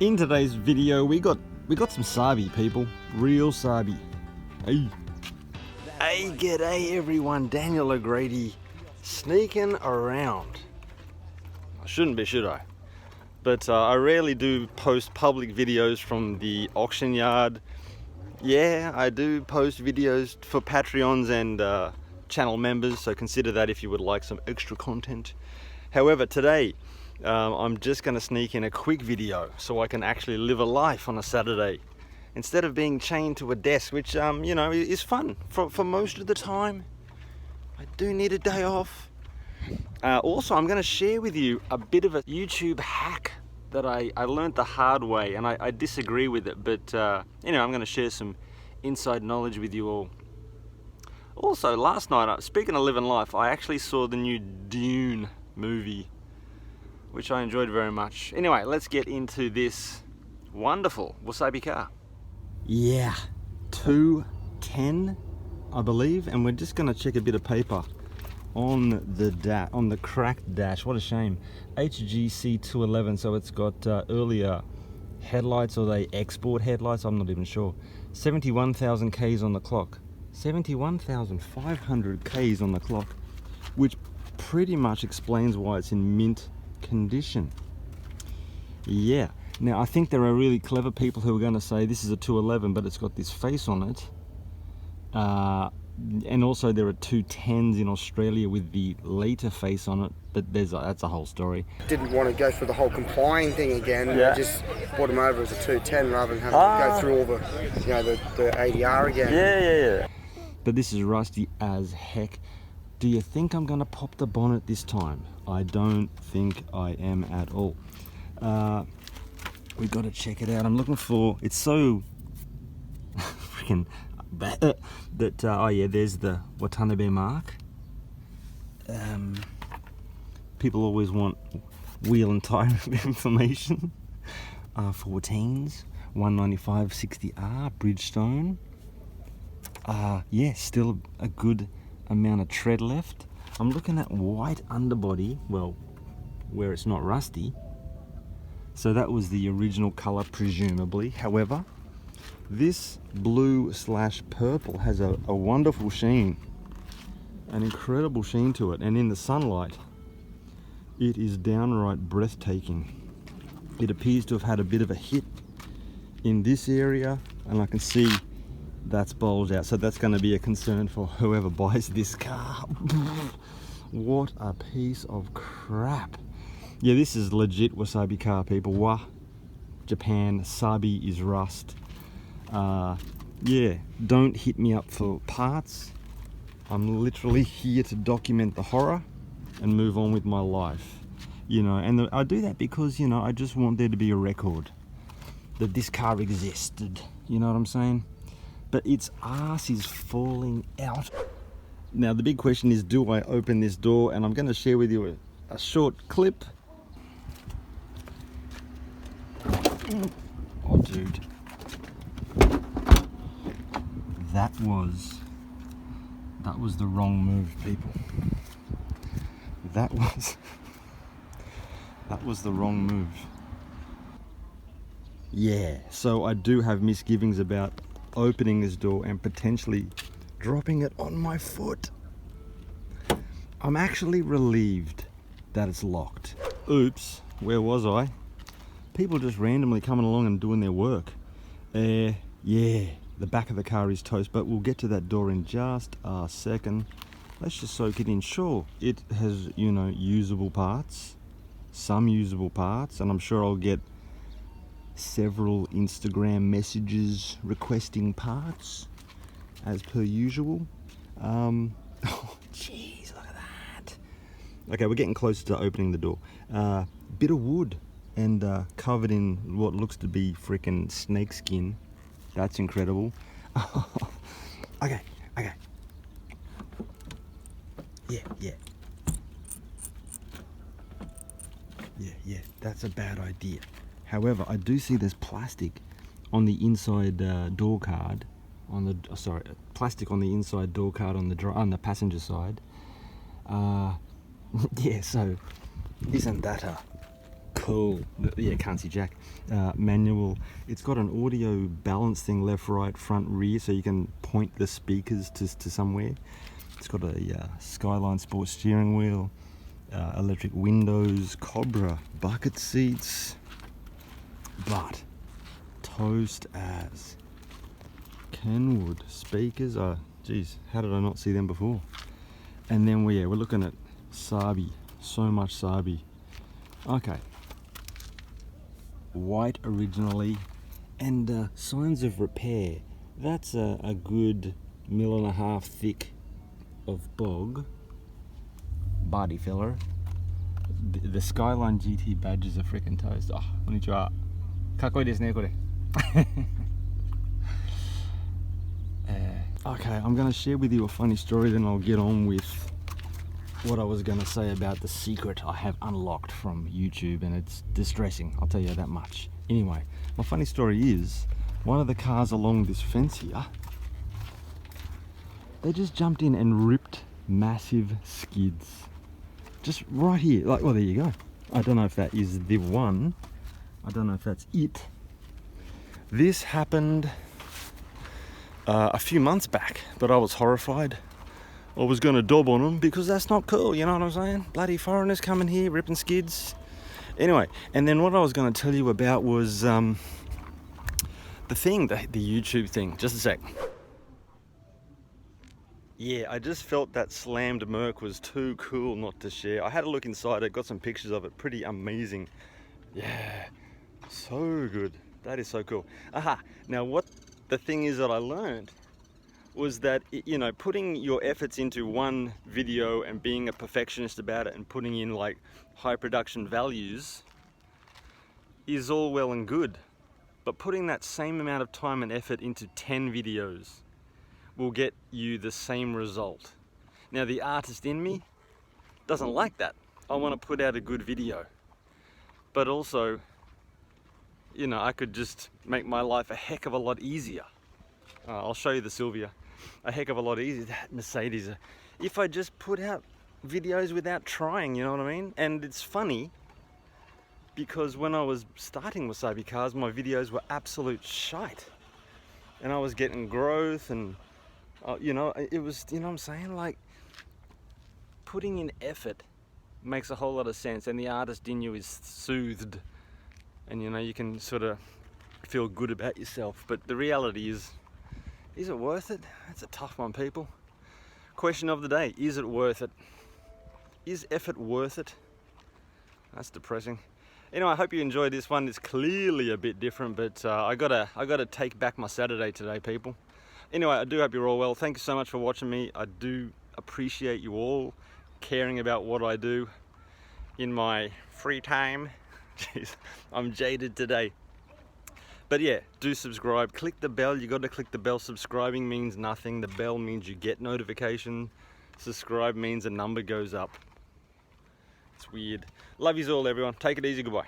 In today's video, we got some Sabi, people. Real Sabi. Hey. Hey, g'day everyone. Daniel O'Grady sneaking around. I shouldn't be, should I? But I rarely do post public videos from the auction yard. Yeah, I do post videos for Patreons and channel members, so consider that if you would like some extra content. However, today I'm just going to sneak in a quick video so I can actually live a life on a Saturday instead of being chained to a desk, which you know, is fun for most of the time. I do need a day off. Also, I'm going to share with you a bit of a YouTube hack that I learned the hard way, and I disagree with it, but you know, I'm going to share some inside knowledge with you all. Also, last night, speaking of living life, I actually saw the new Dune movie, which I enjoyed very much. Anyway, let's get into this wonderful Wasabi car. Yeah, 210, I believe, and we're just going to check a bit of paper on the cracked dash. What a shame. HGC211, so it's got earlier headlights, or they export headlights, I'm not even sure. 71,000 Ks on the clock. 71,500 Ks on the clock, which pretty much explains why it's in mint condition. Yeah, now I think there are really clever people who are going to say this is a 211, but it's got this face on it. And also there are 210s in Australia with the later face on it, but that's a whole story. Didn't want to go through the whole complying thing again. Yeah. I just brought them over as a 210 rather than having to go through all the, you know, the ADR again. Yeah. But this is rusty as heck. Do you think I'm gonna pop the bonnet this time? I don't think I am at all. We've got to check it out. I'm looking for, it's so freaking bad that oh yeah, there's the Watanabe mark. People always want wheel and tire information. 14s, 195 60R Bridgestone. Yeah, still a good amount of tread left. I'm looking at white underbody, well, where it's not rusty. So that was the original color, presumably. However, this blue/purple has a wonderful sheen, an incredible sheen to it, and in the sunlight it is downright breathtaking. It appears to have had a bit of a hit in this area, and I can see that's bulged out, so that's going to be a concern for whoever buys this car. What a piece of crap. Yeah, this is legit Wasabi car, people. Japan, Sabi is rust. Yeah, don't hit me up for parts. I'm literally here to document the horror and move on with my life, you know. And I do that because, you know, I just want there to be a record that this car existed, you know what I'm saying? But its ass is falling out. Now the big question is, do I open this door? And I'm going to share with you a short clip. Oh dude, that was the wrong move, people. That was the wrong move. Yeah, so I do have misgivings about opening this door and potentially dropping it on my foot. I'm actually relieved that it's locked. Oops, where was I? People just randomly coming along and doing their work. Yeah, the back of the car is toast, but we'll get to that door in just a second. Let's just soak it in. Sure, it has, you know, usable parts, some usable parts, and I'm sure I'll get several Instagram messages requesting parts as per usual. Oh jeez, look at that. Okay, we're getting closer to opening the door. Bit of wood and covered in what looks to be freaking snake skin. That's incredible. Okay. Yeah, that's a bad idea. However, I do see there's plastic on the inside door card, plastic on the inside door card on the passenger side. Yeah, so isn't that a cool. Yeah, can't see jack. Manual. It's got an audio balance thing, left, right, front, rear, so you can point the speakers to somewhere. It's got a Skyline sport steering wheel, electric windows, Cobra bucket seats, but toast as Kenwood speakers. Oh, geez, how did I not see them before? And then we're looking at Sabi, so much Sabi. Okay, white originally, and signs of repair. That's a good 1.5 mil thick of bog. Body filler. The Skyline GT badges are freaking toast. Oh, konnichiwa. Kakkoi desu ne, kore. Okay, I'm going to share with you a funny story, then I'll get on with what I was going to say about the secret I have unlocked from YouTube, and it's distressing, I'll tell you that much. Anyway, my funny story is, one of the cars along this fence here, they just jumped in and ripped massive skids. Just right here, like, well, there you go. I don't know if that is the one. I don't know if that's it. This happened a few months back, but I was horrified. I was going to dob on them because that's not cool, you know what I'm saying? Bloody foreigners coming here, ripping skids. Anyway, and then what I was going to tell you about was the YouTube thing. Just a sec. Yeah, I just felt that slammed Merc was too cool not to share. I had a look inside it, got some pictures of it, pretty amazing. Yeah, so good. That is so cool. Aha, now what the thing is that I learned was that, you know, putting your efforts into one video and being a perfectionist about it and putting in like high production values is all well and good. But putting that same amount of time and effort into 10 videos will get you the same result. Now, the artist in me doesn't like that. I want to put out a good video. But also, you know, I could just make my life a heck of a lot easier. I'll show you the Sylvia. A heck of a lot easier. That Mercedes. If I just put out videos without trying, you know what I mean? And it's funny because when I was starting WasabiCars, my videos were absolute shite. And I was getting growth and, you know, it was, you know what I'm saying? Like, putting in effort makes a whole lot of sense, and the artist in you is soothed. And, you know, you can sort of feel good about yourself. But the reality is it worth it? That's a tough one, people. Question of the day, is it worth it? Is effort worth it? That's depressing. Anyway, I hope you enjoyed this one. It's clearly a bit different, but I gotta take back my Saturday today, people. Anyway, I do hope you're all well. Thank you so much for watching me. I do appreciate you all caring about what I do in my free time. Jeez, I'm jaded today. But yeah, do subscribe, click the bell. You got to click the bell. Subscribing means nothing. The bell means you get notification. Subscribe means a number goes up. It's weird. Love yous all, everyone. Take it easy. Goodbye.